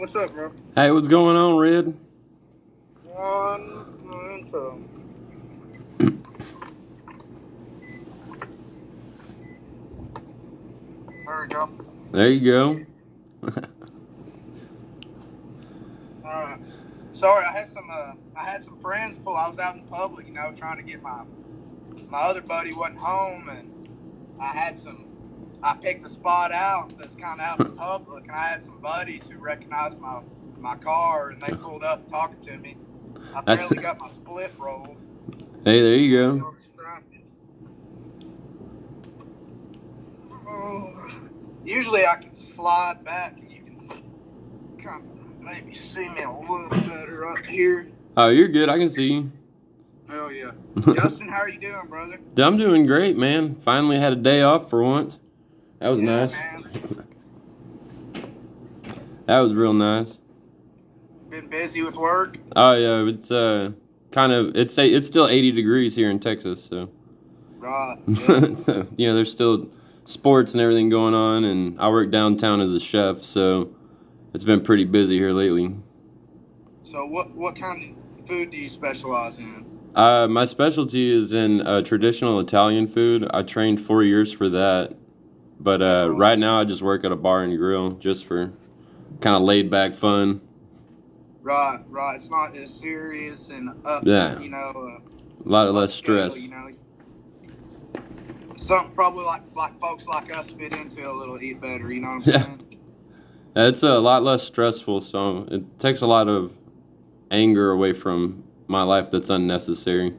What's up, bro? Hey, what's going on, Red? Intro. There we go. There you go. Sorry, I had some friends pull. I was out in public, trying to get my other buddy wasn't home, and I picked a spot out that's kind of out in public, and I had some buddies who recognized my car, and they pulled up talking to me. I barely got my split rolled. Hey, there you go. Usually I can slide back and you can kind of maybe see me a little better up here. Oh, you're good. I can see you. Hell yeah. Justin, how are you doing, brother? I'm doing great, man. Finally had a day off for once. That was nice. Man. That was real nice. Been busy with work? Oh yeah, it's it's still 80 degrees here in Texas, so. Right. Yeah. So, there's still sports and everything going on, and I work downtown as a chef, so it's been pretty busy here lately. So what kind of food do you specialize in? My specialty is in traditional Italian food. I trained 4 years for that, but Awesome. Right now I just work at a bar and grill just for kind of laid back fun. Right. It's not as serious and up. Yeah. A lot less stress. Something probably like folks like us fit into a little eat better. You know what I'm saying? Yeah, it's a lot less stressful, so it takes a lot of anger away from my life that's unnecessary.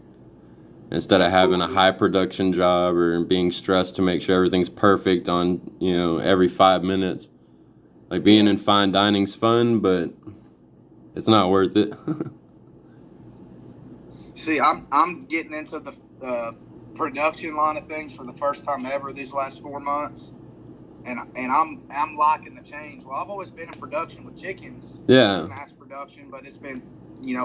Instead of having a high production job or being stressed to make sure everything's perfect on, every 5 minutes. Like being in fine dining's fun, but it's not worth it. See, I'm getting into the production line of things for the first time ever these last 4 months, and I'm liking the change. Well, I've always been in production with chickens, mass production, but it's been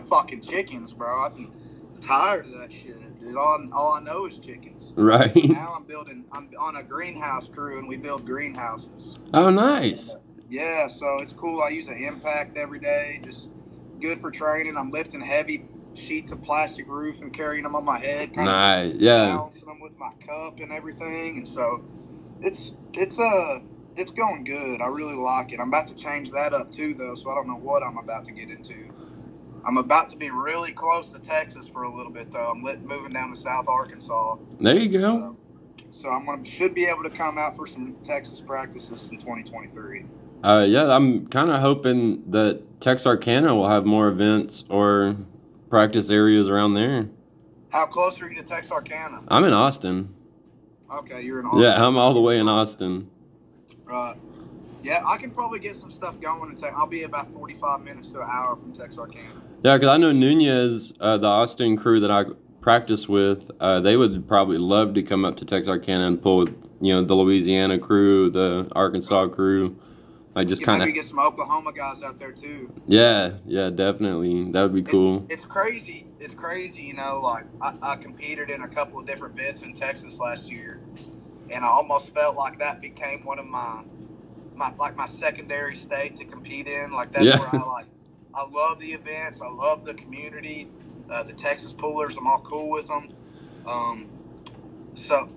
fucking chickens, bro. I've been tired of that shit, dude. All I know is chickens. Right. Now I'm on a greenhouse crew, and we build greenhouses. Oh, nice. Yeah, so it's cool. I use an impact every day, just good for training. I'm lifting heavy sheets of plastic roof and carrying them on my head, nice. Yeah, balancing them with my cup and everything, and so it's going good. I really like it. I'm about to change that up too, though, so I don't know what I'm about to get into. I'm about to be really close to Texas for a little bit, though. I'm moving down to South Arkansas. There you go. So should be able to come out for some Texas practices in 2023. Yeah, I'm kind of hoping that Texarkana will have more events or practice areas around there. How close are you to Texarkana? I'm in Austin. Okay, you're in Austin. Yeah, I'm all the way in Austin. Right. Yeah, I can probably get some stuff going. I'll be about 45 minutes to an hour from Texarkana. Yeah, because I know Nunez, the Austin crew that I practice with, they would probably love to come up to Texarkana and pull, the Louisiana crew, the Arkansas crew. Like just kind of maybe get some Oklahoma guys out there too. Yeah, definitely. That would be cool. It's crazy. It's crazy, like I competed in a couple of different bits in Texas last year, and I almost felt like that became one of my secondary state to compete in. Like that's where I love the events. I love the community. The Texas pullers, I'm all cool with them. So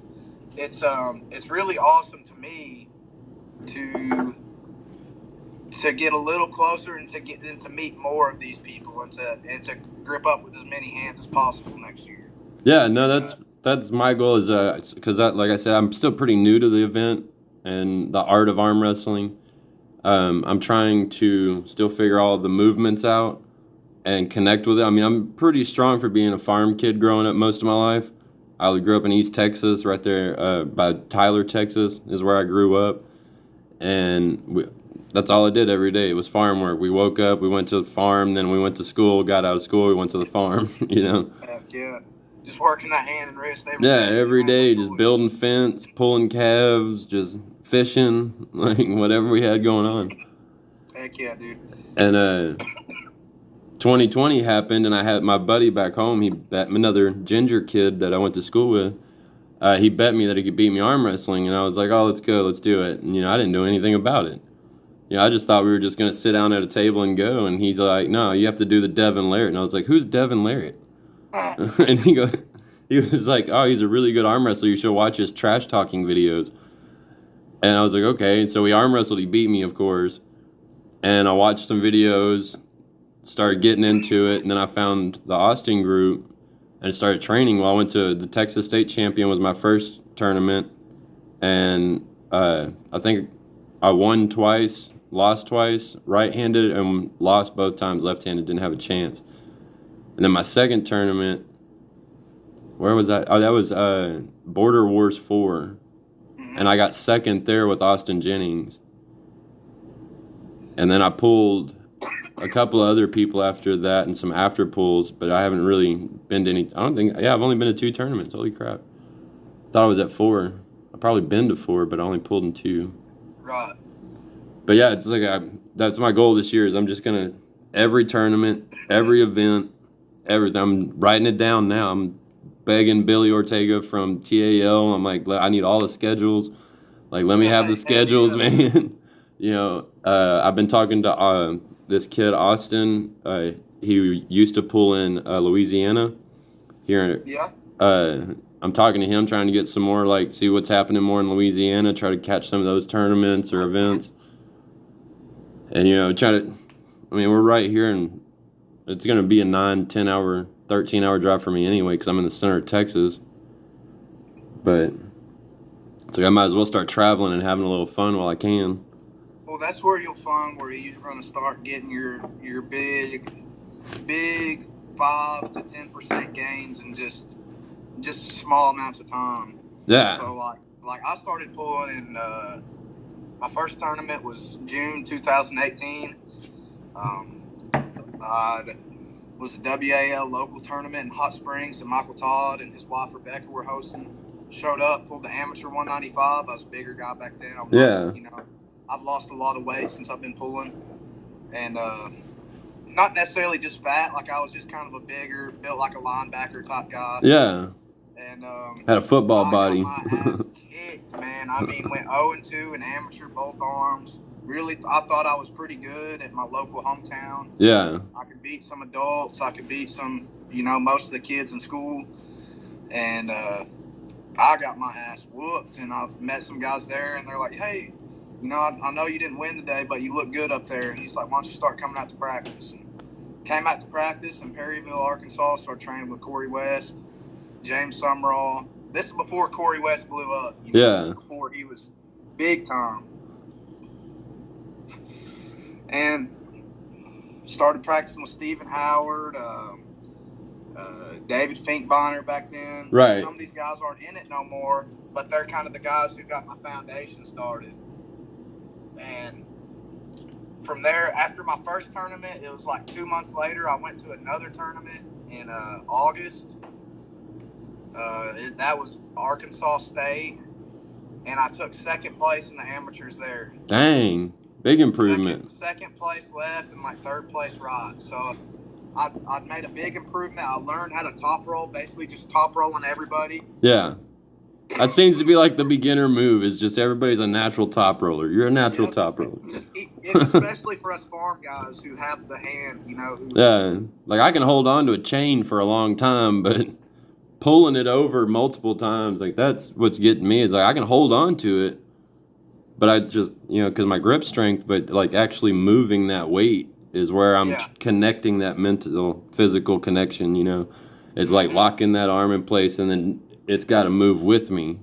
it's really awesome to me to get a little closer and to meet more of these people and to grip up with as many hands as possible next year. Yeah, no, that's my goal is because like I said, I'm still pretty new to the event and the art of arm wrestling. I'm trying to still figure all the movements out and connect with it. I mean, I'm pretty strong for being a farm kid growing up most of my life. I grew up in East Texas, right there by Tyler, Texas, is where I grew up, and that's all I did every day. It was farm work. We woke up, we went to the farm, then we went to school, got out of school, we went to the farm, Heck yeah. Just working that hand and wrist every day. Yeah, every day, just building fence, pulling calves, just fishing, like whatever we had going on. Heck yeah, dude. And 2020 happened, and I had my buddy back home. He bet another ginger kid that I went to school with. He bet me that he could beat me arm wrestling, and I was like, oh, let's go, let's do it. And, I didn't know anything about it. Yeah, I just thought we were just gonna sit down at a table and go, and he's like, "No, you have to do the Devin Larratt." And I was like, "Who's Devin Larratt?" And he was like, "Oh, he's a really good arm wrestler. You should watch his trash talking videos." And I was like, "Okay." So we arm wrestled. He beat me, of course. And I watched some videos, started getting into it, and then I found the Austin group and started training. Well, I went to the Texas State Champion was my first tournament, and I think I won twice, lost twice, right-handed, and lost both times left-handed. Didn't have a chance. And then my second tournament, where was that? Oh, that was Border Wars 4, and I got second there with Austin Jennings. And then I pulled a couple of other people after that and some after pulls, but I haven't really been to any. I don't think. Yeah, I've only been to 2 tournaments. Holy crap! Thought I was at 4. I've probably been to 4, but I only pulled in 2. Right. But yeah, it's like that's my goal this year. Is I'm just gonna every tournament, every event, everything. I'm writing it down now. I'm begging Billy Ortega from TAL. I'm like, I need all the schedules. Like, let me have the schedules, man. You know, I've been talking to this kid Austin. He used to pull in Louisiana. Here, Yeah. I'm talking to him, trying to get some more, like, see what's happening more in Louisiana. Try to catch some of those tournaments or events. And try to. I mean, we're right here, and it's gonna be a 9, 10 hour, 13-hour drive for me anyway, because I'm in the center of Texas. But it's like I might as well start traveling and having a little fun while I can. Well, that's where you'll find where you're going to start getting your big 5 to 10% gains in just small amounts of time. Yeah. So like I started pulling in. My first tournament was June 2018. Was a WAL local tournament in Hot Springs, and Michael Todd and his wife Rebecca were hosting. Showed up, pulled the amateur 195. I was a bigger guy back then. Yeah. I've lost a lot of weight since I've been pulling, and not necessarily just fat. Like I was just kind of a bigger, built like a linebacker type guy. Yeah. And had a football body. Got my ass kicked, man. I mean, went 0-2 in amateur both arms. Really, I thought I was pretty good at my local hometown. Yeah. I could beat some adults. I could beat some, most of the kids in school. And I got my ass whooped, and I met some guys there, and they're like, hey, I know you didn't win today, but you look good up there. And he's like, why don't you start coming out to practice? And came out to practice in Perryville, Arkansas, started training with Corey West, James Summerall. This is before Corey West blew up. Yeah. This is before he was big time. And started practicing with Stephen Howard, David Finkbeiner back then. Right. Some of these guys aren't in it no more, but they're kind of the guys who got my foundation started. And from there, after my first tournament, it was like 2 months later, I went to another tournament in August. That was Arkansas State, and I took second place in the amateurs there. Dang, big improvement. Second place left and like third place right. So I made a big improvement. I learned how to top roll, basically just top rolling everybody. Yeah. That seems to be like the beginner move, is just everybody's a natural top roller. You're a natural top roller. Especially for us farm guys who have the hand, Yeah, like I can hold on to a chain for a long time, but pulling it over multiple times, like that's what's getting me. Is like I can hold on to it, but I just, because my grip strength, but like actually moving that weight is where I'm connecting that mental, physical connection, It's like locking that arm in place, and then it's got to move with me,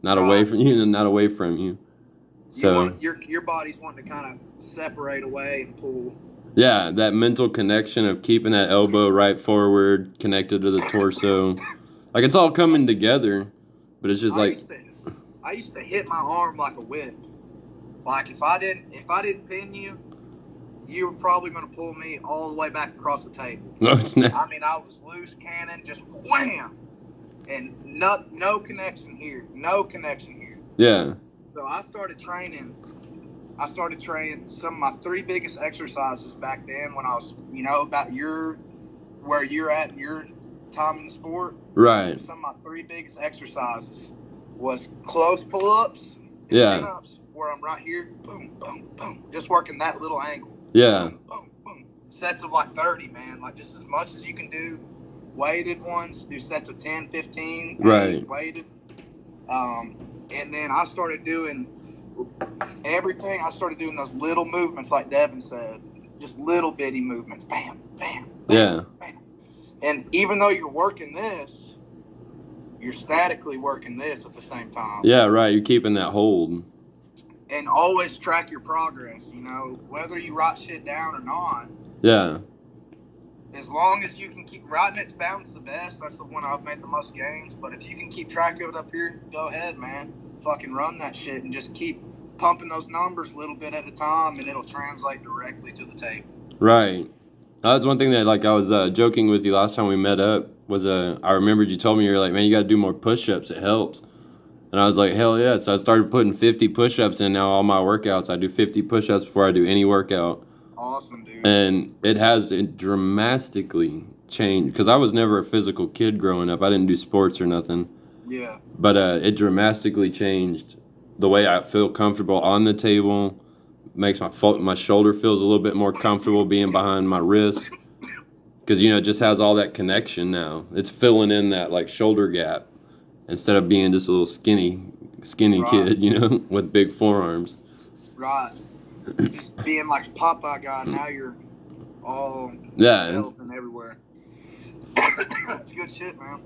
not away from you, and not away from you. So your body's wanting to kind of separate away and pull. Yeah, that mental connection of keeping that elbow right forward, connected to the torso. Like it's all coming together, but it's just I used to hit my arm like a whip. Like if I didn't pin you, you were probably going to pull me all the way back across the table. No, it's not. I mean, I was loose cannon, just wham, and no connection here, no connection here. Yeah. So I started training some of my 3 biggest exercises back then when I was, about where you're at in your time in the sport. Right. Some of my 3 biggest exercises was close pull-ups, yeah, chin-ups, where I'm right here, boom, boom, boom, just working that little angle. Yeah. Boom, boom, boom. Sets of like 30, man, like just as much as you can do. Weighted ones, do sets of 10, 15, Right. 8, weighted. And then I started doing everything. I started doing those little movements, like Devin said, just little bitty movements. Bam, bam, bam, Yeah. bam. And even though you're working this, you're statically working this at the same time. Yeah, right. You're keeping that hold. And always track your progress, whether you write shit down or not. Yeah. As long as you can keep writing it's bounce the best. That's the one I've made the most gains. But if you can keep track of it up here, go ahead, man. Fucking run that shit and just keep pumping those numbers a little bit at a time, and it'll translate directly to the table. Right. That's one thing that, like, I was joking with you last time we met up, was I remembered you told me, you were like, man, you got to do more push-ups. It helps. And I was like, hell yeah. So I started putting 50 push-ups in now, all my workouts. I do 50 push-ups before I do any workout. Awesome, dude. And it has dramatically changed, because I was never a physical kid growing up. I didn't do sports or nothing. Yeah. But it dramatically changed the way I feel comfortable on the table. Makes my shoulder feels a little bit more comfortable being behind my wrist, because it just has all that connection now. It's filling in that like shoulder gap instead of being just a little skinny Right. kid, with big forearms. Right. Just being like a Popeye guy, now you're all developing everywhere. That's good shit, man.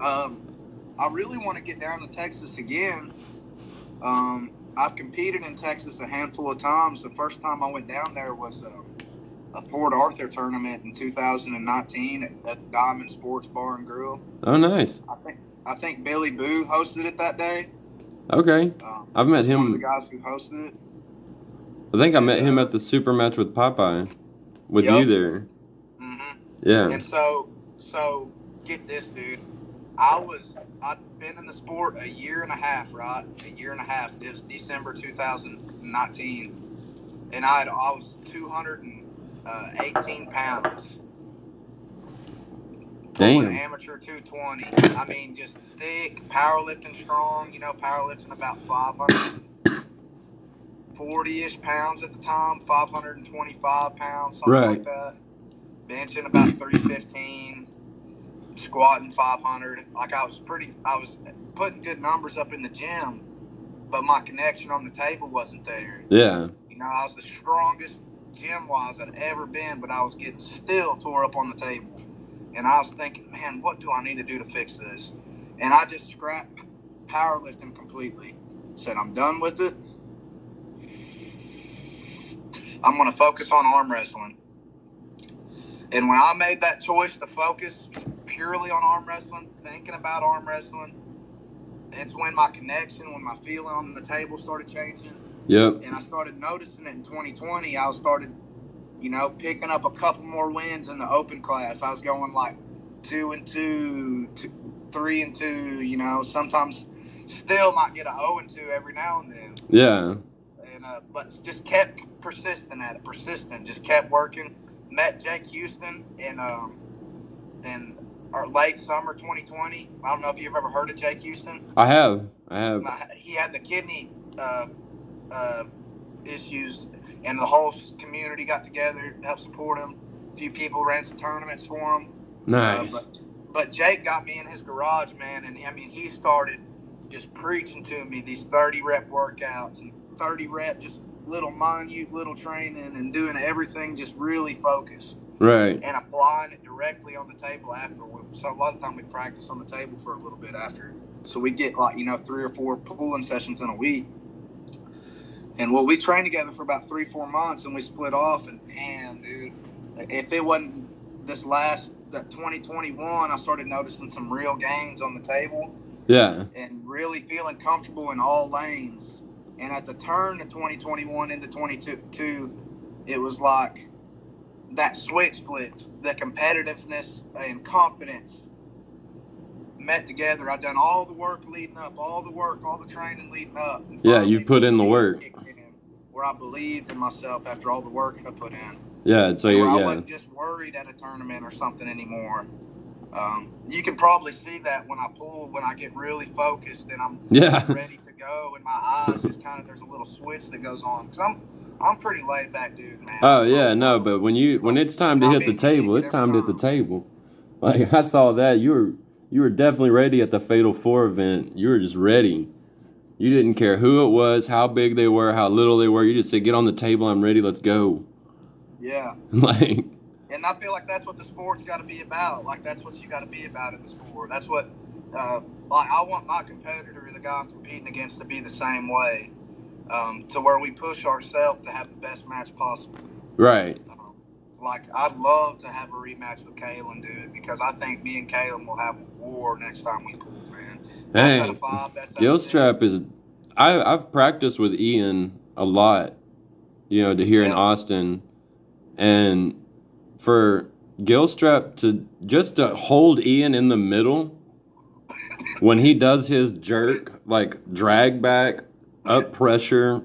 I really want to get down to Texas again. I've competed in Texas a handful of times. The first time I went down there was a Port Arthur tournament in 2019 at the Diamond Sports Bar and Grill. Oh, nice. I think Billy Boo hosted it that day. Okay. I've met him. One of the guys who hosted it. I think I met him at the super match with Popeye, with you there. Mm-hmm. Yeah. And so get this, dude. I'd been in the sport a year and a half, right? A year and a half. It was December 2019, and I was 218 pounds. Damn. An amateur 220. I mean, just thick, powerlifting strong. Powerlifting about 540-ish pounds at the time, 525 pounds, something like that. Benching about 315. Squatting 500. Like I was putting good numbers up in the gym, but my connection on the table wasn't there. Yeah. I was the strongest gym-wise I'd ever been, but I was getting still tore up on the table. And I was thinking, man, what do I need to do to fix this? And I just scrapped powerlifting completely. Said, I'm done with it. I'm going to focus on arm wrestling. And when I made that choice to focus purely on arm wrestling, thinking about arm wrestling, it's when my connection, when my feeling on the table started changing. Yep. And I started noticing it in 2020. I started, picking up a couple more wins in the open class. I was going like 2-2, 3-2, sometimes still might get a 0-2 every now and then. Yeah. And but just kept persistent, just kept working. Met Jake Houston in our late summer 2020. I don't know if you've ever heard of Jake Houston. I have. He had the kidney issues, and the whole community got together to help support him. A few people ran some tournaments for him. Nice. But Jake got me in his garage, man, and he started just preaching to me these 30-rep workouts and 30-rep just minute little training, and doing everything just really focused. Right. And applying it directly on the table after. So a lot of time we practice on the table for a little bit after. So we get 3 or 4 pulling sessions in a week. And we trained together for about 3-4 months, and we split off. And damn, dude, if it wasn't that 2021, I started noticing some real gains on the table. Yeah. And really feeling comfortable in all lanes. And at the turn of 2021 into 22, it was like that switch flipped. The competitiveness and confidence met together. I'd done all the work leading up, all the training leading up. Yeah, you put in the work. Where I believed in myself after all the work I put in. Yeah, so I wasn't just worried at a tournament or something anymore. You can probably see that when I get really focused and I'm ready to go, and my eyes just kind of, there's a little switch that goes on. Because I'm pretty laid back dude, man. Oh yeah, no, but when it's time to hit the table, it's time to hit the table. Like I saw that you were definitely ready at the Fatal 4 event. You were just ready. You didn't care who it was, how big they were, how little they were. You just said, "Get on the table. I'm ready. Let's go." Yeah. Like. And I feel like that's what the sport's got to be about. Like, that's what you got to be about in the sport. That's what, like, I want my competitor, the guy I'm competing against, to be the same way, to where we push ourselves to have the best match possible. Right. Like, I'd love to have a rematch with Kalen, dude, because I think me and Kalen will have a war next time we pull, man. Hey, Gilstrap is. I've practiced with Ian a lot, to here in Austin, and for Gilstrap to hold Ian in the middle when he does his jerk, like drag back, up pressure.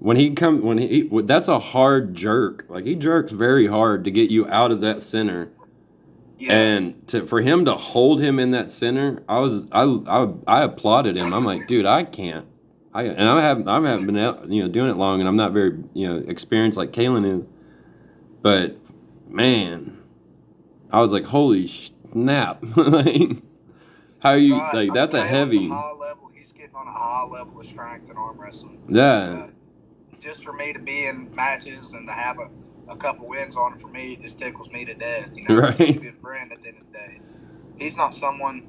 That's a hard jerk. Like he jerks very hard to get you out of that center. Yeah. And for him to hold him in that center, I applauded him. I'm like, dude, I can't. I haven't been out, doing it long, and I'm not very experienced like Kalen is. But man, I was like, holy snap! Like, how you like? That's a heavy. He's getting on a high level of strength in arm wrestling. Yeah. Just for me to be in matches and to have a couple wins on it, for me, it just tickles me to death. Right. He's a good friend at the end of the day. He's not someone,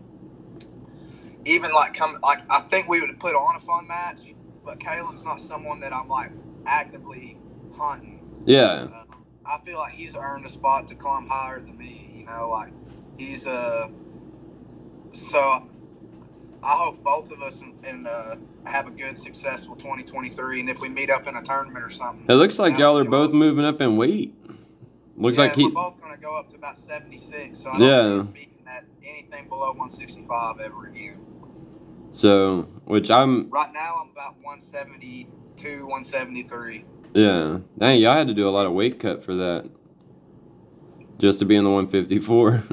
even I think we would put on a fun match, but Kalen's not someone that I'm like actively hunting. Yeah. I feel like he's earned a spot to climb higher than me. Like he's so. I hope both of us and have a good, successful 2023. And if we meet up in a tournament or something, it looks like y'all are both moving up in weight. Looks like we're both going to go up to about 76. So I don't think speaking at anything below 165 ever again. So, which I'm right now, I'm about 172, 173. Yeah, dang, y'all had to do a lot of weight cut for that, just to be in the 154.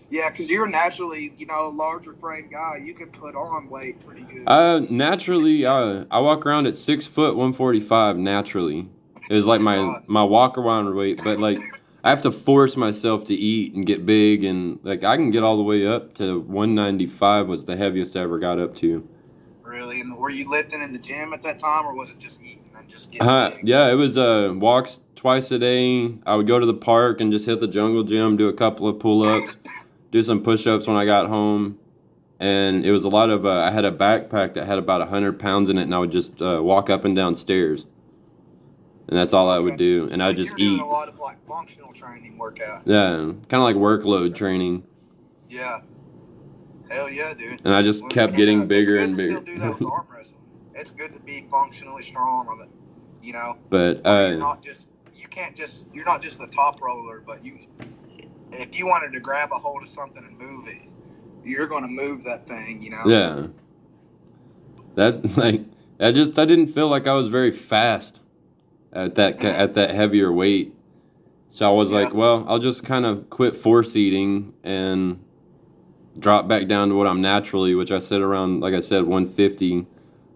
Yeah, because you're naturally, a larger frame guy. You can put on weight pretty good. Naturally, I walk around at 6 foot 145 naturally. It's like my walk around weight, but like I have to force myself to eat and get big, and like I can get all the way up to 195 was the heaviest I ever got up to. Really? And were you lifting in the gym at that time, or was it just eating and just getting big? Yeah, it was walks twice a day. I would go to the park and just hit the jungle gym, do a couple of pull-ups. Do some push-ups when I got home, and it was a lot of I had a backpack that had about 100 pounds in it, and I would just walk up and down stairs, and that's all I would do, and I would just eat. Doing a lot of like functional training workout. Yeah, kind of like workload training. Yeah, hell yeah, dude. And I just kept getting bigger and bigger. Still do that with arm wrestling. It's good to be functionally strong on it, But you're not just the top roller, but if you wanted to grab a hold of something and move it, you're going to move that thing, Yeah. That didn't feel like I was very fast at that heavier weight. So I was like, well, I'll just kind of quit force eating and drop back down to what I'm naturally, which I sit around, like I said, 150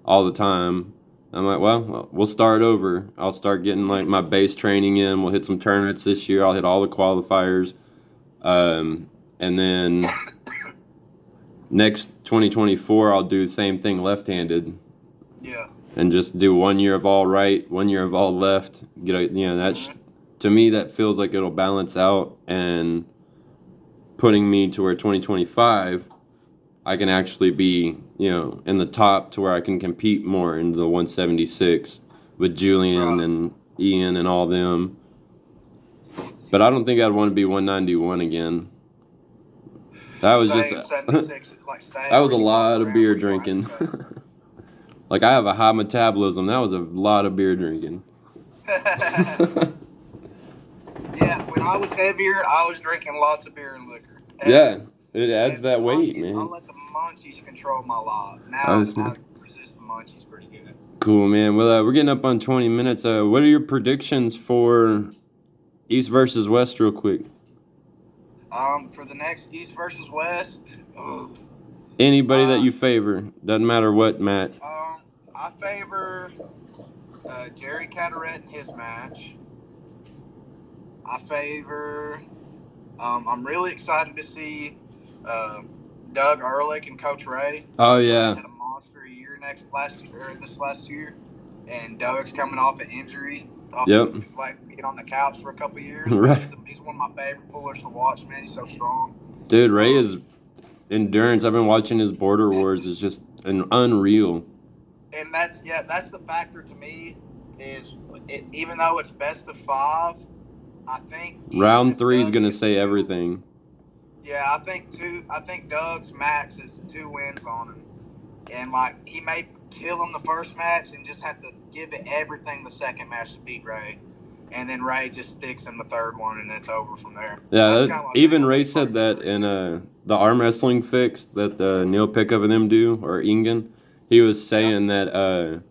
all the time. I'm like, well, we'll start over. I'll start getting like my base training in. We'll hit some tournaments this year. I'll hit all the qualifiers. And then next 2024, I'll do the same thing left-handed. Yeah. And just do 1 year of all right, 1 year of all left. To me, that feels like it'll balance out and putting me to where 2025, I can actually be, in the top to where I can compete more in the 176 with Julian and Ian and all them. But I don't think I'd want to be 191 again. That was that was a lot of beer drinking. Like I have a high metabolism. That was a lot of beer drinking. Yeah, when I was heavier, I was drinking lots of beer and liquor. Yeah, it adds that weight, man. I let the munchies control my life. Now I resist the munchies pretty good. Cool, man. Well, we're getting up on 20 minutes. What are your predictions for East versus West, real quick? For the next East versus West, Anybody that you favor, doesn't matter what match. I favor Jerry Caderet in his match. I favor. I'm really excited to see Doug Ehrlich and Coach Ray. Oh yeah, had a monster year this last year, and Doug's coming off an injury. Like being on the couch for a couple of years. Right. He's one of my favorite pullers to watch. Man, he's so strong. Dude, Ray is endurance. I've been watching his Border Wars. Is just an unreal. And that's the factor to me. Is it's even though it's best of 5, I think round 3 is gonna say everything. Yeah, I think Doug's max is 2 wins on him, and like he may kill him the first match and just have to give it everything the second match to beat Ray, and then Ray just sticks in the third one and it's over from there. Yeah, even Ray said that in the arm wrestling fix that Neil Pickup and them do, or Ingen. He was saying that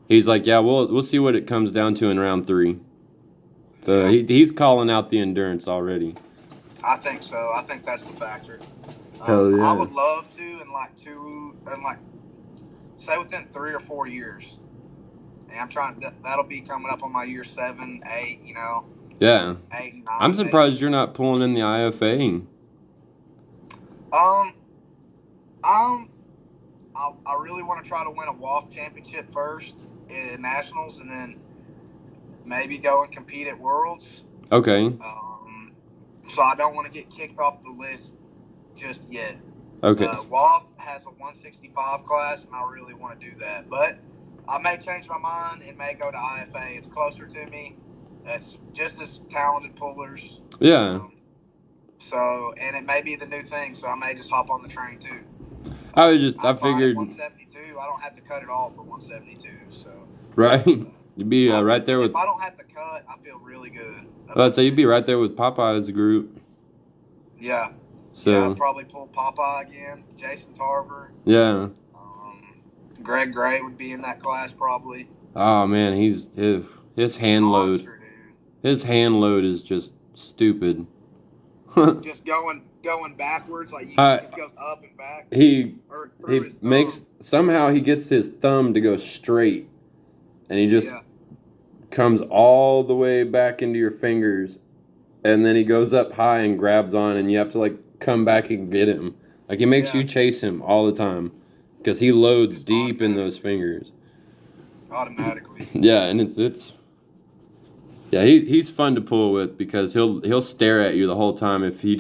he's like, yeah, we'll see what it comes down to in round 3. So he's calling out the endurance already. I think so. I think that's the factor. Hell yeah. I would love to say within 3 or 4 years. And I'm trying. That'll be coming up on my year 7, 8. You know. Yeah. 8, 9. I'm surprised you're not pulling in the IFA. I really want to try to win a WAF championship first in nationals, and then maybe go and compete at Worlds. Okay. So I don't want to get kicked off the list just yet. Okay. WAF has a 165 class, and I really want to do that. But I may change my mind and may go to IFA. It's closer to me. It's just as talented pullers. Yeah. And it may be the new thing, so I may just hop on the train too. I figured 172. I don't have to cut it all for 172. So. Right. You'd be right there with. If I don't have to cut, I feel really good. I'd say you'd be right there with Popeye's group. Yeah. So. Yeah, I'd probably pull Popeye again. Jason Tarver. Yeah. Greg Gray would be in that class probably. Oh man, his hand load. Monster, dude. His hand load is just stupid. Just going backwards, like he just goes up and back. He somehow he gets his thumb to go straight, and he just comes all the way back into your fingers, and then he goes up high and grabs on, and you have to like come back and get him. Like he makes you chase him all the time because he loads deep in those fingers. Automatically. Yeah, and it's. Yeah, he's fun to pull with because he'll stare at you the whole time if he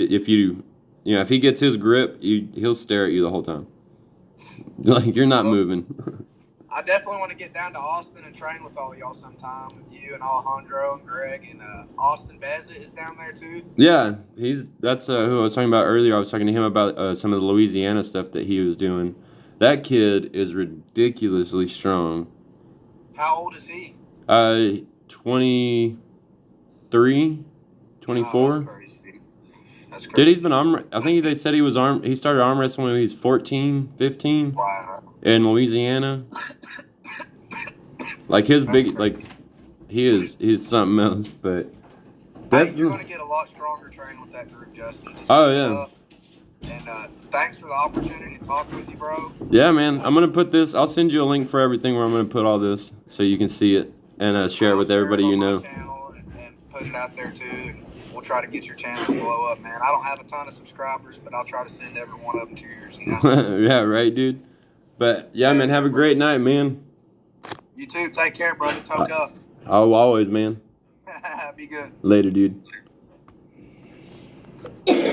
gets his grip, he'll stare at you the whole time. Like you're not moving. I definitely want to get down to Austin and train with all of y'all sometime, with you and Alejandro and Greg, and Austin Bassett is down there too. Yeah, that's who I was talking about earlier. I was talking to him about some of the Louisiana stuff that he was doing. That kid is ridiculously strong. How old is he? 23, 24. That's crazy. That's crazy. Dude, he's been I think they said he started arm wrestling when he was 14, 15. Wow. In Louisiana. Like he's something else, but you're going to get a lot stronger training with that group, Justin. Oh yeah. And thanks for the opportunity to talk with you, bro. Yeah, man. I'm gonna put this. I'll send you a link for everything where I'm gonna put all this so you can see it and share it with everybody you know. Channel and put it out there too. And we'll try to get your channel to blow up, man. I don't have a ton of subscribers, but I'll try to send every one of them to yours. You know? Yeah, right, dude. But yeah, man. Have a great night, man. You too. Take care, brother. Toke up. Oh, always, man. Be good. Later, dude.